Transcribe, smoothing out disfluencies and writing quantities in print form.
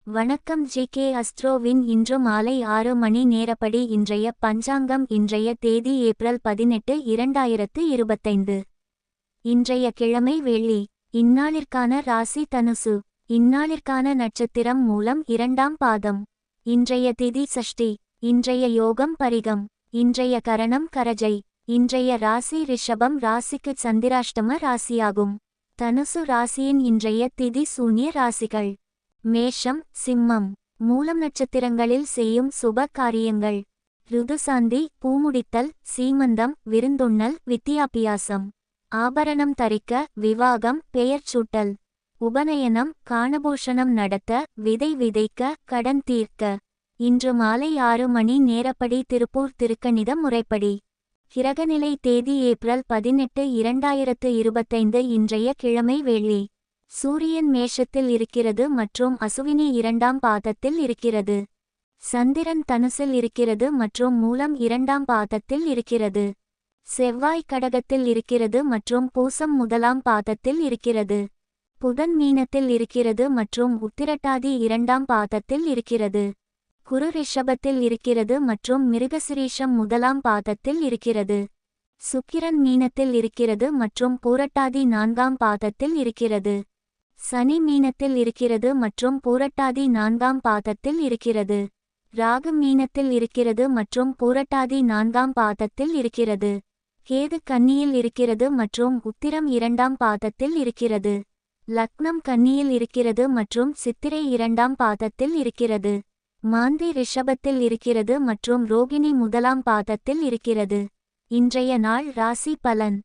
வணக்கம் ஜி.கே. அஸ்ட்ரோவின் இன்று மாலை 6 மணி நேரப்படி இன்றைய பஞ்சாங்கம். இன்றைய தேதி ஏப்ரல் 18, 2025. இன்றைய கிழமை வெள்ளி. இந்நாளிற்கான ராசி தனுசு. இந்நாளிற்கான நட்சத்திரம் மூலம் 2ஆம் பாதம். இன்றைய திதி சஷ்டி. இன்றைய யோகம் பரிகம். இன்றைய கரணம் கரஜை. இன்றைய ராசி ரிஷபம் ராசிக்கு சந்திராஷ்டம ராசியாகும். தனுசு ராசியின் இன்றைய திதி சூன்ய ராசிகள்: மேஷம், சிம்மம். மூலம் நட்சத்திரங்களில் செய்யும் சுப காரியங்கள்: ருதுசாந்தி, பூமுடித்தல், சீமந்தம், விருந்துண்ணல், வித்தியாபியாசம். ஆபரணம் தரிக்க, விவாகம், பெயர் சூட்டல். உபநயனம், காணபூஷணம் நடத்த, விதை விதைக்க, கடன் தீர்க்க. இன்று மாலை 6 மணி நேரப்படி திருப்பூர் திருக்கணித முறைப்படி. கிரகநிலை தேதி ஏப்ரல் 18, 2025. இன்றைய கிழமை வெள்ளி. சூரியன் மேஷத்தில் இருக்கிறது மற்றும் அசுவினி 2ஆம் பாதத்தில் இருக்கிறது. சந்திரன் தனுசில் இருக்கிறது மற்றும் மூலம் 2ஆம் பாதத்தில் இருக்கிறது. செவ்வாய் கடகத்தில் இருக்கிறது மற்றும் பூசம் 1ஆம் பாதத்தில் இருக்கிறது. புதன் மீனத்தில் இருக்கிறது மற்றும் உத்திரட்டாதி 2ஆம் பாதத்தில் இருக்கிறது. குரு ரிஷபத்தில் இருக்கிறது மற்றும் மிருகசிரீஷம் 1ஆம் பாதத்தில் இருக்கிறது. சுக்கிரன் மீனத்தில் இருக்கிறது மற்றும் பூரட்டாதி 4ஆம் பாதத்தில் இருக்கிறது. சனி மீனத்தில் இருக்கிறது மற்றும் பூரட்டாதி 4ஆம் பாதத்தில் இருக்கிறது. ராகு மீனத்தில் இருக்கிறது மற்றும் பூரட்டாதி 4ஆம் பாதத்தில் இருக்கிறது. கேது கன்னியில் இருக்கிறது மற்றும் உத்திரம் 2ஆம் பாதத்தில் இருக்கிறது. லக்னம் கன்னியில் இருக்கிறது மற்றும் சித்திரை 2ஆம் பாதத்தில் இருக்கிறது. மாந்தி ரிஷபத்தில் இருக்கிறது மற்றும் ரோகிணி 1ஆம் பாதத்தில் இருக்கிறது. இன்றைய நாள் ராசி பலன்: